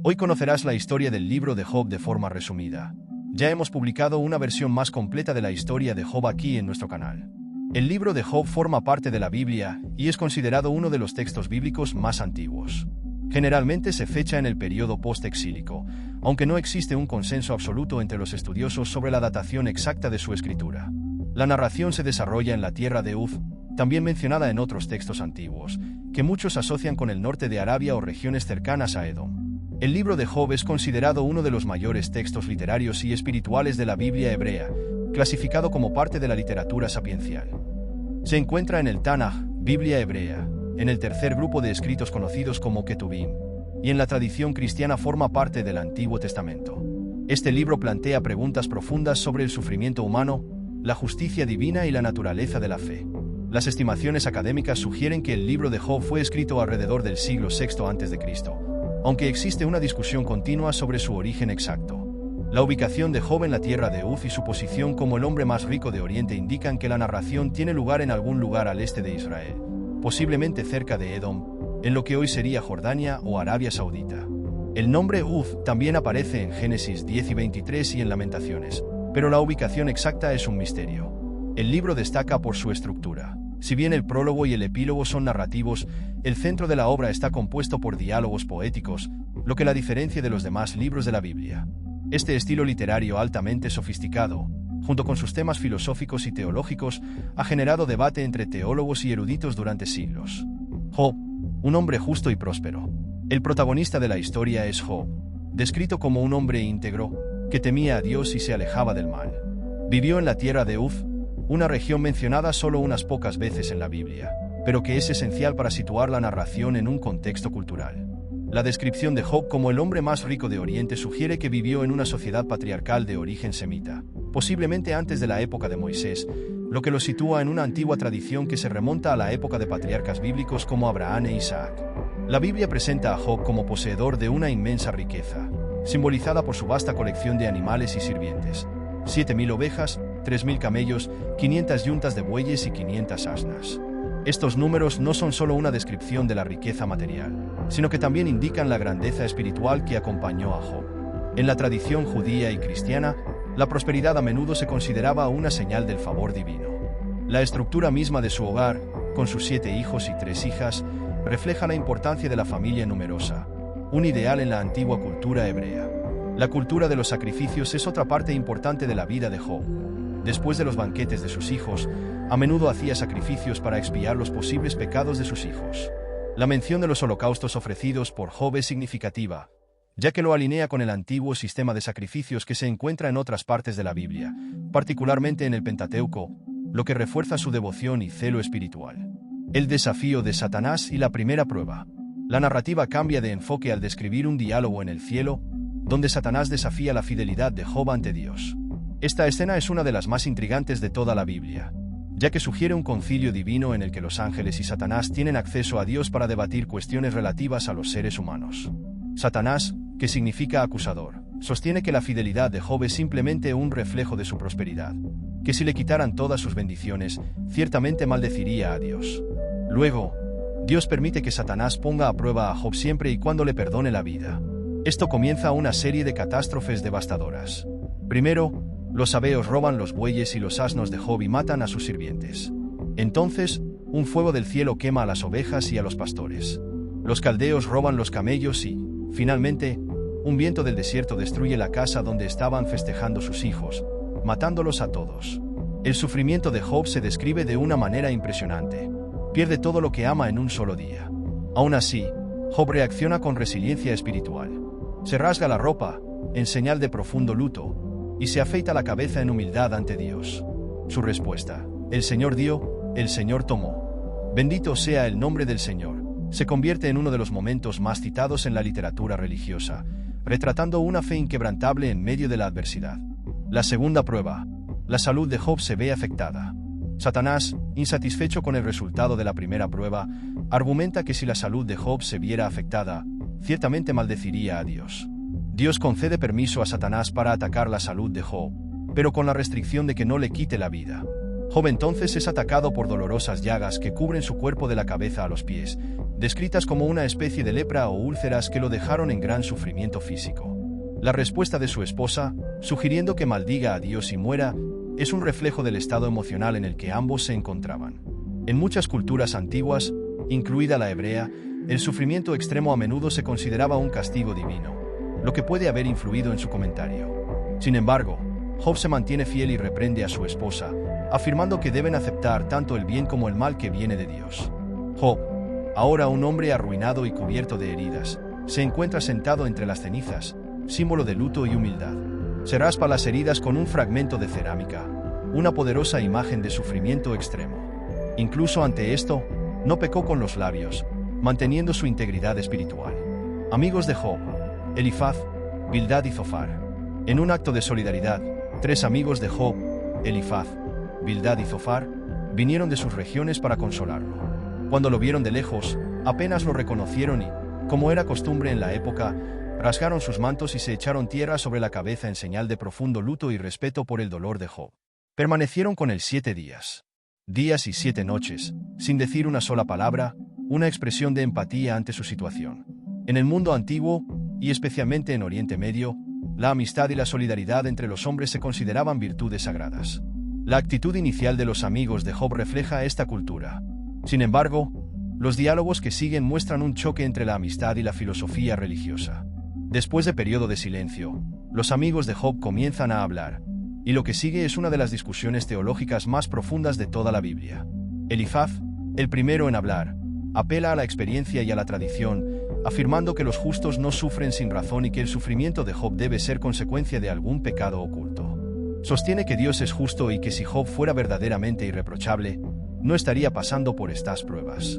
Hoy conocerás la historia del libro de Job de forma resumida. Ya hemos publicado una versión más completa de la historia de Job aquí en nuestro canal. El libro de Job forma parte de la Biblia y es considerado uno de los textos bíblicos más antiguos. Generalmente se fecha en el periodo post-exílico, aunque no existe un consenso absoluto entre los estudiosos sobre la datación exacta de su escritura. La narración se desarrolla en la tierra de Uz, también mencionada en otros textos antiguos, que muchos asocian con el norte de Arabia o regiones cercanas a Edom. El libro de Job es considerado uno de los mayores textos literarios y espirituales de la Biblia hebrea, clasificado como parte de la literatura sapiencial. Se encuentra en el Tanaj, Biblia hebrea, en el tercer grupo de escritos conocidos como Ketubim, y en la tradición cristiana forma parte del Antiguo Testamento. Este libro plantea preguntas profundas sobre el sufrimiento humano, la justicia divina y la naturaleza de la fe. Las estimaciones académicas sugieren que el libro de Job fue escrito alrededor del siglo VI a.C., aunque existe una discusión continua sobre su origen exacto. La ubicación de Job en la tierra de Uz y su posición como el hombre más rico de Oriente indican que la narración tiene lugar en algún lugar al este de Israel, posiblemente cerca de Edom, en lo que hoy sería Jordania o Arabia Saudita. El nombre Uz también aparece en Génesis 10 y 23 y en Lamentaciones, pero la ubicación exacta es un misterio. El libro destaca por su estructura. Si bien el prólogo y el epílogo son narrativos, el centro de la obra está compuesto por diálogos poéticos, lo que la diferencia de los demás libros de la Biblia. Este estilo literario altamente sofisticado, junto con sus temas filosóficos y teológicos, ha generado debate entre teólogos y eruditos durante siglos. Job, un hombre justo y próspero. El protagonista de la historia es Job, descrito como un hombre íntegro, que temía a Dios y se alejaba del mal. Vivió en la tierra de Uz, una región mencionada solo unas pocas veces en la Biblia, pero que es esencial para situar la narración en un contexto cultural. La descripción de Job como el hombre más rico de Oriente sugiere que vivió en una sociedad patriarcal de origen semita, posiblemente antes de la época de Moisés, lo que lo sitúa en una antigua tradición que se remonta a la época de patriarcas bíblicos como Abraham e Isaac. La Biblia presenta a Job como poseedor de una inmensa riqueza, simbolizada por su vasta colección de animales y sirvientes: 7.000 ovejas, 3.000 camellos, 500 yuntas de bueyes y 500 asnas. Estos números no son solo una descripción de la riqueza material, sino que también indican la grandeza espiritual que acompañó a Job. En la tradición judía y cristiana, la prosperidad a menudo se consideraba una señal del favor divino. La estructura misma de su hogar, con sus 7 hijos y 3 hijas, refleja la importancia de la familia numerosa, un ideal en la antigua cultura hebrea. La cultura de los sacrificios es otra parte importante de la vida de Job. Después de los banquetes de sus hijos, a menudo hacía sacrificios para expiar los posibles pecados de sus hijos. La mención de los holocaustos ofrecidos por Job es significativa, ya que lo alinea con el antiguo sistema de sacrificios que se encuentra en otras partes de la Biblia, particularmente en el Pentateuco, lo que refuerza su devoción y celo espiritual. El desafío de Satanás y la primera prueba. La narrativa cambia de enfoque al describir un diálogo en el cielo, donde Satanás desafía la fidelidad de Job ante Dios. Esta escena es una de las más intrigantes de toda la Biblia, ya que sugiere un concilio divino en el que los ángeles y Satanás tienen acceso a Dios para debatir cuestiones relativas a los seres humanos. Satanás, que significa acusador, sostiene que la fidelidad de Job es simplemente un reflejo de su prosperidad, que si le quitaran todas sus bendiciones, ciertamente maldeciría a Dios. Luego, Dios permite que Satanás ponga a prueba a Job siempre y cuando le perdone la vida. Esto comienza una serie de catástrofes devastadoras. Primero, los sabeos roban los bueyes y los asnos de Job y matan a sus sirvientes. Entonces, un fuego del cielo quema a las ovejas y a los pastores. Los caldeos roban los camellos y, finalmente, un viento del desierto destruye la casa donde estaban festejando sus hijos, matándolos a todos. El sufrimiento de Job se describe de una manera impresionante. Pierde todo lo que ama en un solo día. Aún así, Job reacciona con resiliencia espiritual. Se rasga la ropa, en señal de profundo luto, y se afeita la cabeza en humildad ante Dios. Su respuesta: el Señor dio, el Señor tomó. Bendito sea el nombre del Señor. Se convierte en uno de los momentos más citados en la literatura religiosa, retratando una fe inquebrantable en medio de la adversidad. La segunda prueba. La salud de Job se ve afectada. Satanás, insatisfecho con el resultado de la primera prueba, argumenta que si la salud de Job se viera afectada, ciertamente maldeciría a Dios. Dios concede permiso a Satanás para atacar la salud de Job, pero con la restricción de que no le quite la vida. Job entonces es atacado por dolorosas llagas que cubren su cuerpo de la cabeza a los pies, descritas como una especie de lepra o úlceras que lo dejaron en gran sufrimiento físico. La respuesta de su esposa, sugiriendo que maldiga a Dios y muera, es un reflejo del estado emocional en el que ambos se encontraban. En muchas culturas antiguas, incluida la hebrea, el sufrimiento extremo a menudo se consideraba un castigo divino, lo que puede haber influido en su comentario. Sin embargo, Job se mantiene fiel y reprende a su esposa, afirmando que deben aceptar tanto el bien como el mal que viene de Dios. Job, ahora un hombre arruinado y cubierto de heridas, se encuentra sentado entre las cenizas, símbolo de luto y humildad. Se raspa las heridas con un fragmento de cerámica, una poderosa imagen de sufrimiento extremo. Incluso ante esto, no pecó con los labios, manteniendo su integridad espiritual. Amigos de Job, Elifaz, Bildad y Zofar. En un acto de solidaridad, 3 amigos de Job, Elifaz, Bildad y Zofar, vinieron de sus regiones para consolarlo. Cuando lo vieron de lejos, apenas lo reconocieron y, como era costumbre en la época, rasgaron sus mantos y se echaron tierra sobre la cabeza en señal de profundo luto y respeto por el dolor de Job. Permanecieron con él 7 días y 7 noches, sin decir una sola palabra, una expresión de empatía ante su situación. En el mundo antiguo, y especialmente en Oriente Medio, la amistad y la solidaridad entre los hombres se consideraban virtudes sagradas. La actitud inicial de los amigos de Job refleja esta cultura. Sin embargo, los diálogos que siguen muestran un choque entre la amistad y la filosofía religiosa. Después de periodo de silencio, los amigos de Job comienzan a hablar, y lo que sigue es una de las discusiones teológicas más profundas de toda la Biblia. Elifaz, el primero en hablar, apela a la experiencia y a la tradición, afirmando que los justos no sufren sin razón y que el sufrimiento de Job debe ser consecuencia de algún pecado oculto. Sostiene que Dios es justo y que si Job fuera verdaderamente irreprochable, no estaría pasando por estas pruebas.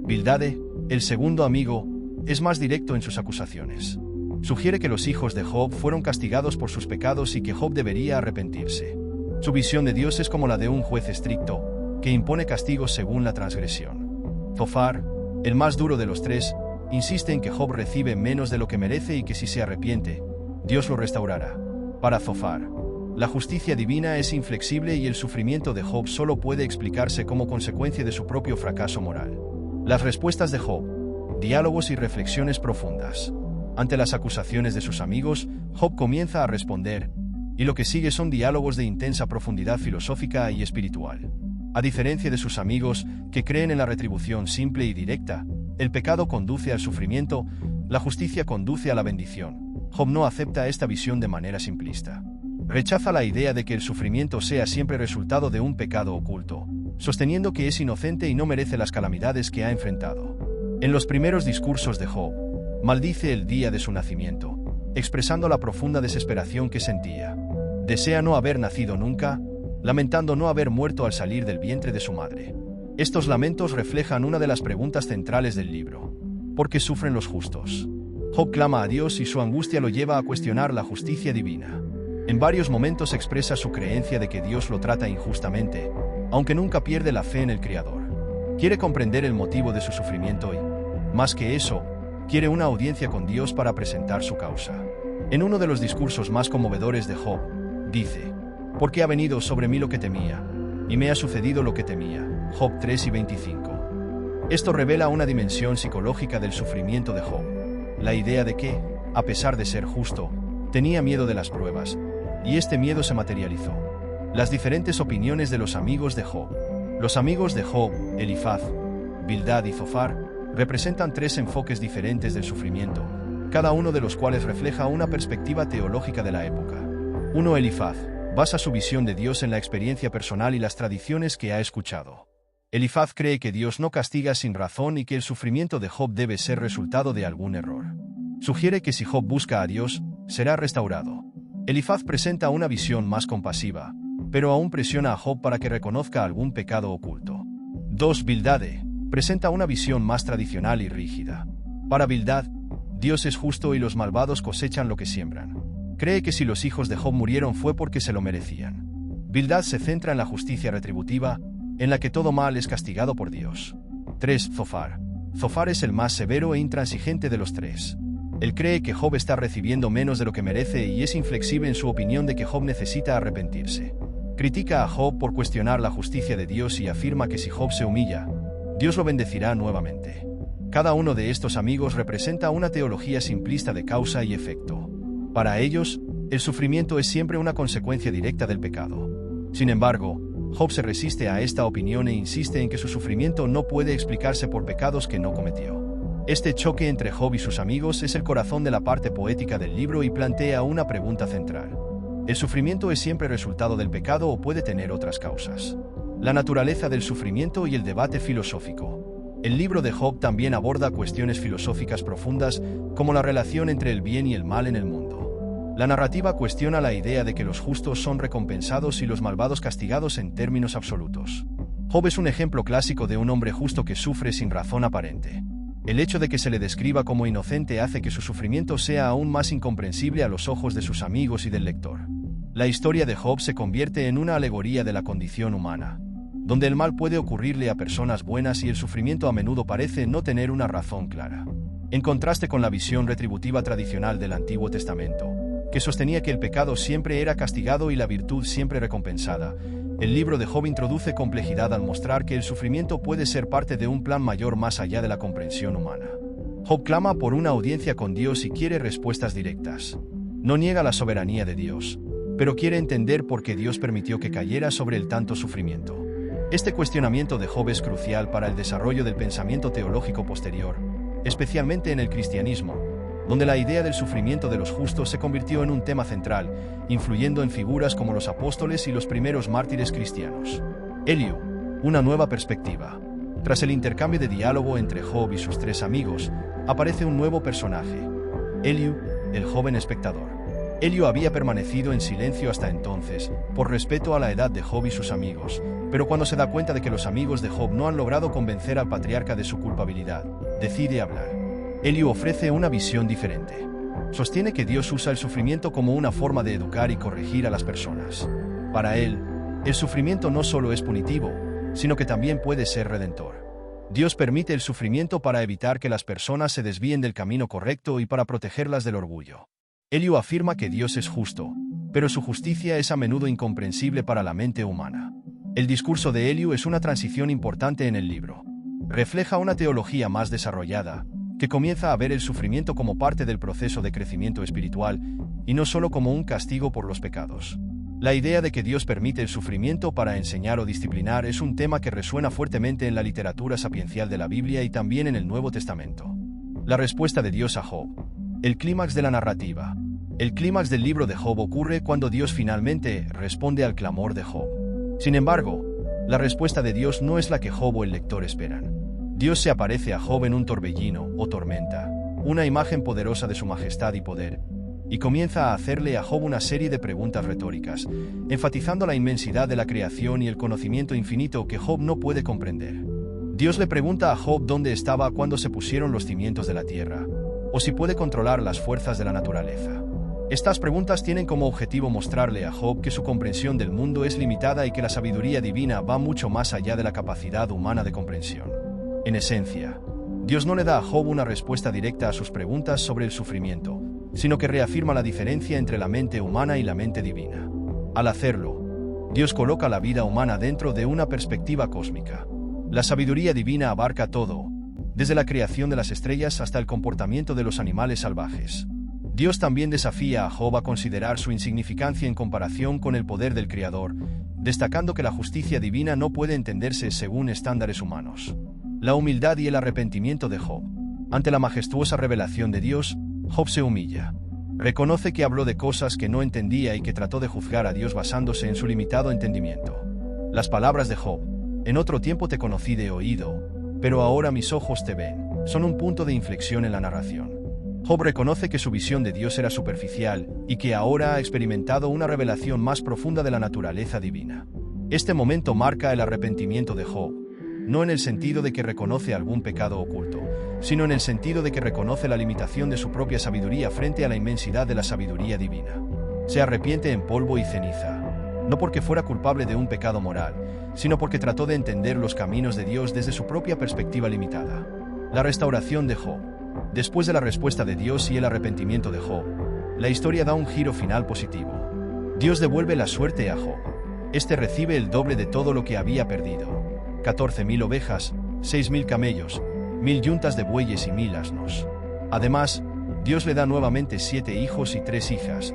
Bildade, el segundo amigo, es más directo en sus acusaciones. Sugiere que los hijos de Job fueron castigados por sus pecados y que Job debería arrepentirse. Su visión de Dios es como la de un juez estricto, que impone castigos según la transgresión. Zofar, el más duro de los 3, insiste en que Job recibe menos de lo que merece y que si se arrepiente, Dios lo restaurará. Para Zofar, la justicia divina es inflexible y el sufrimiento de Job solo puede explicarse como consecuencia de su propio fracaso moral. Las respuestas de Job, diálogos y reflexiones profundas. Ante las acusaciones de sus amigos, Job comienza a responder, y lo que sigue son diálogos de intensa profundidad filosófica y espiritual. A diferencia de sus amigos, que creen en la retribución simple y directa, el pecado conduce al sufrimiento, la justicia conduce a la bendición. Job no acepta esta visión de manera simplista. Rechaza la idea de que el sufrimiento sea siempre resultado de un pecado oculto, sosteniendo que es inocente y no merece las calamidades que ha enfrentado. En los primeros discursos de Job, maldice el día de su nacimiento, expresando la profunda desesperación que sentía. Desea no haber nacido nunca, lamentando no haber muerto al salir del vientre de su madre. Estos lamentos reflejan una de las preguntas centrales del libro. ¿Por qué sufren los justos? Job clama a Dios y su angustia lo lleva a cuestionar la justicia divina. En varios momentos expresa su creencia de que Dios lo trata injustamente, aunque nunca pierde la fe en el Creador. Quiere comprender el motivo de su sufrimiento y, más que eso, quiere una audiencia con Dios para presentar su causa. En uno de los discursos más conmovedores de Job, dice: «¿Por qué ha venido sobre mí lo que temía? Y me ha sucedido lo que temía». Job 3 y 25. Esto revela una dimensión psicológica del sufrimiento de Job. La idea de que, a pesar de ser justo, tenía miedo de las pruebas, y este miedo se materializó. Las diferentes opiniones de los amigos de Job. Los amigos de Job, Elifaz, Bildad y Zofar, representan 3 enfoques diferentes del sufrimiento, cada uno de los cuales refleja una perspectiva teológica de la época. 1. Elifaz basa su visión de Dios en la experiencia personal y las tradiciones que ha escuchado. Elifaz cree que Dios no castiga sin razón y que el sufrimiento de Job debe ser resultado de algún error. Sugiere que si Job busca a Dios, será restaurado. Elifaz presenta una visión más compasiva, pero aún presiona a Job para que reconozca algún pecado oculto. 2. Bildade presenta una visión más tradicional y rígida. Para Bildad, Dios es justo y los malvados cosechan lo que siembran. Cree que si los hijos de Job murieron fue porque se lo merecían. Bildad se centra en la justicia retributiva, en la que todo mal es castigado por Dios. 3. Zofar. Zofar es el más severo e intransigente de los 3. Él cree que Job está recibiendo menos de lo que merece y es inflexible en su opinión de que Job necesita arrepentirse. Critica a Job por cuestionar la justicia de Dios y afirma que si Job se humilla, Dios lo bendecirá nuevamente. Cada uno de estos amigos representa una teología simplista de causa y efecto. Para ellos, el sufrimiento es siempre una consecuencia directa del pecado. Sin embargo, Job se resiste a esta opinión e insiste en que su sufrimiento no puede explicarse por pecados que no cometió. Este choque entre Job y sus amigos es el corazón de la parte poética del libro y plantea una pregunta central. ¿El sufrimiento es siempre resultado del pecado o puede tener otras causas? La naturaleza del sufrimiento y el debate filosófico. El libro de Job también aborda cuestiones filosóficas profundas, como la relación entre el bien y el mal en el mundo. La narrativa cuestiona la idea de que los justos son recompensados y los malvados castigados en términos absolutos. Job es un ejemplo clásico de un hombre justo que sufre sin razón aparente. El hecho de que se le describa como inocente hace que su sufrimiento sea aún más incomprensible a los ojos de sus amigos y del lector. La historia de Job se convierte en una alegoría de la condición humana, donde el mal puede ocurrirle a personas buenas y el sufrimiento a menudo parece no tener una razón clara. En contraste con la visión retributiva tradicional del Antiguo Testamento, que sostenía que el pecado siempre era castigado y la virtud siempre recompensada, el libro de Job introduce complejidad al mostrar que el sufrimiento puede ser parte de un plan mayor más allá de la comprensión humana. Job clama por una audiencia con Dios y quiere respuestas directas. No niega la soberanía de Dios, pero quiere entender por qué Dios permitió que cayera sobre él tanto sufrimiento. Este cuestionamiento de Job es crucial para el desarrollo del pensamiento teológico posterior, especialmente en el cristianismo, donde la idea del sufrimiento de los justos se convirtió en un tema central, influyendo en figuras como los apóstoles y los primeros mártires cristianos. Eliú, una nueva perspectiva. Tras el intercambio de diálogo entre Job y sus tres amigos, aparece un nuevo personaje, Eliú, el joven espectador. Eliú había permanecido en silencio hasta entonces, por respeto a la edad de Job y sus amigos, pero cuando se da cuenta de que los amigos de Job no han logrado convencer al patriarca de su culpabilidad, decide hablar. Eliú ofrece una visión diferente. Sostiene que Dios usa el sufrimiento como una forma de educar y corregir a las personas. Para él, el sufrimiento no solo es punitivo, sino que también puede ser redentor. Dios permite el sufrimiento para evitar que las personas se desvíen del camino correcto y para protegerlas del orgullo. Eliú afirma que Dios es justo, pero su justicia es a menudo incomprensible para la mente humana. El discurso de Eliú es una transición importante en el libro. Refleja una teología más desarrollada, que comienza a ver el sufrimiento como parte del proceso de crecimiento espiritual y no solo como un castigo por los pecados. La idea de que Dios permite el sufrimiento para enseñar o disciplinar es un tema que resuena fuertemente en la literatura sapiencial de la Biblia y también en el Nuevo Testamento. La respuesta de Dios a Job. El clímax de la narrativa. El clímax del libro de Job ocurre cuando Dios finalmente responde al clamor de Job. Sin embargo, la respuesta de Dios no es la que Job o el lector esperan. Dios se aparece a Job en un torbellino o tormenta, una imagen poderosa de su majestad y poder, y comienza a hacerle a Job una serie de preguntas retóricas, enfatizando la inmensidad de la creación y el conocimiento infinito que Job no puede comprender. Dios le pregunta a Job dónde estaba cuando se pusieron los cimientos de la tierra, o si puede controlar las fuerzas de la naturaleza. Estas preguntas tienen como objetivo mostrarle a Job que su comprensión del mundo es limitada y que la sabiduría divina va mucho más allá de la capacidad humana de comprensión. En esencia, Dios no le da a Job una respuesta directa a sus preguntas sobre el sufrimiento, sino que reafirma la diferencia entre la mente humana y la mente divina. Al hacerlo, Dios coloca la vida humana dentro de una perspectiva cósmica. La sabiduría divina abarca todo, desde la creación de las estrellas hasta el comportamiento de los animales salvajes. Dios también desafía a Job a considerar su insignificancia en comparación con el poder del Creador, destacando que la justicia divina no puede entenderse según estándares humanos. La humildad y el arrepentimiento de Job. Ante la majestuosa revelación de Dios, Job se humilla. Reconoce que habló de cosas que no entendía y que trató de juzgar a Dios basándose en su limitado entendimiento. Las palabras de Job, en otro tiempo te conocí de oído, pero ahora mis ojos te ven, son un punto de inflexión en la narración. Job reconoce que su visión de Dios era superficial y que ahora ha experimentado una revelación más profunda de la naturaleza divina. Este momento marca el arrepentimiento de Job, no en el sentido de que reconoce algún pecado oculto, sino en el sentido de que reconoce la limitación de su propia sabiduría frente a la inmensidad de la sabiduría divina. Se arrepiente en polvo y ceniza, no porque fuera culpable de un pecado moral, sino porque trató de entender los caminos de Dios desde su propia perspectiva limitada. La restauración de Job. Después de la respuesta de Dios y el arrepentimiento de Job, la historia da un giro final positivo. Dios devuelve la suerte a Job. Este recibe el doble de todo lo que había perdido: 14.000 ovejas, 6.000 camellos, 1000 yuntas de bueyes y 1000 asnos. Además, Dios le da nuevamente 7 hijos y 3 hijas,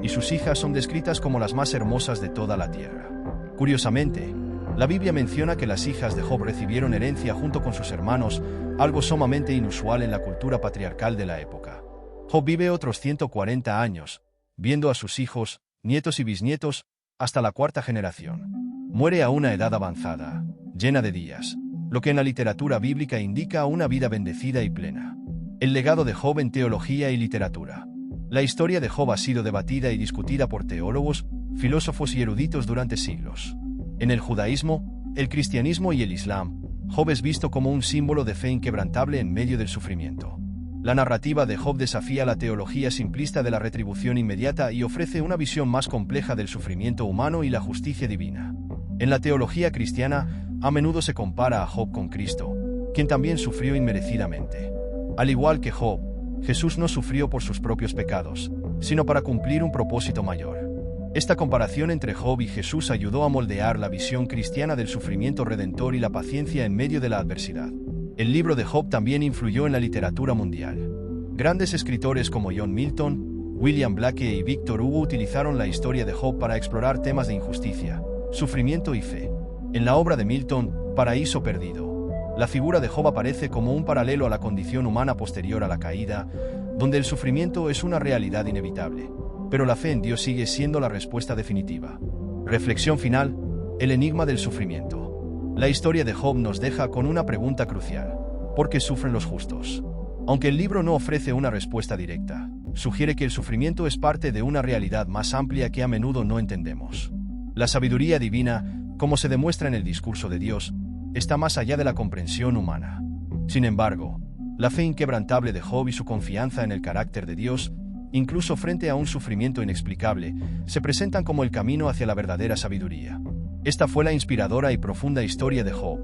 y sus hijas son descritas como las más hermosas de toda la tierra. Curiosamente, la Biblia menciona que las hijas de Job recibieron herencia junto con sus hermanos, algo sumamente inusual en la cultura patriarcal de la época. Job vive otros 140 años, viendo a sus hijos, nietos y bisnietos, hasta la 4ª generación. Muere a una edad avanzada, llena de días, lo que en la literatura bíblica indica una vida bendecida y plena. El legado de Job en teología y literatura. La historia de Job ha sido debatida y discutida por teólogos, filósofos y eruditos durante siglos. En el judaísmo, el cristianismo y el islam, Job es visto como un símbolo de fe inquebrantable en medio del sufrimiento. La narrativa de Job desafía la teología simplista de la retribución inmediata y ofrece una visión más compleja del sufrimiento humano y la justicia divina. En la teología cristiana, a menudo se compara a Job con Cristo, quien también sufrió inmerecidamente. Al igual que Job, Jesús no sufrió por sus propios pecados, sino para cumplir un propósito mayor. Esta comparación entre Job y Jesús ayudó a moldear la visión cristiana del sufrimiento redentor y la paciencia en medio de la adversidad. El libro de Job también influyó en la literatura mundial. Grandes escritores como John Milton, William Blake y Victor Hugo utilizaron la historia de Job para explorar temas de injusticia, sufrimiento y fe. En la obra de Milton, Paraíso Perdido, la figura de Job aparece como un paralelo a la condición humana posterior a la caída, donde el sufrimiento es una realidad inevitable, pero la fe en Dios sigue siendo la respuesta definitiva. Reflexión final: el enigma del sufrimiento. La historia de Job nos deja con una pregunta crucial: ¿por qué sufren los justos? Aunque el libro no ofrece una respuesta directa, sugiere que el sufrimiento es parte de una realidad más amplia que a menudo no entendemos. La sabiduría divina, como se demuestra en el discurso de Dios, está más allá de la comprensión humana. Sin embargo, la fe inquebrantable de Job y su confianza en el carácter de Dios, incluso frente a un sufrimiento inexplicable, se presentan como el camino hacia la verdadera sabiduría. Esta fue la inspiradora y profunda historia de Job,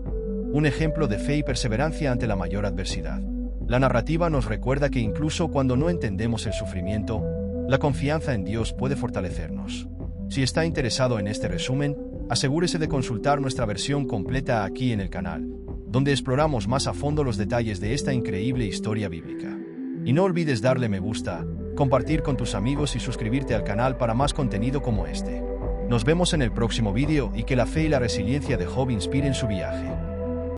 un ejemplo de fe y perseverancia ante la mayor adversidad. La narrativa nos recuerda que incluso cuando no entendemos el sufrimiento, la confianza en Dios puede fortalecernos. Si está interesado en este resumen, asegúrese de consultar nuestra versión completa aquí en el canal, donde exploramos más a fondo los detalles de esta increíble historia bíblica. Y no olvides darle me gusta, compartir con tus amigos y suscribirte al canal para más contenido como este. Nos vemos en el próximo vídeo y que la fe y la resiliencia de Job inspiren su viaje.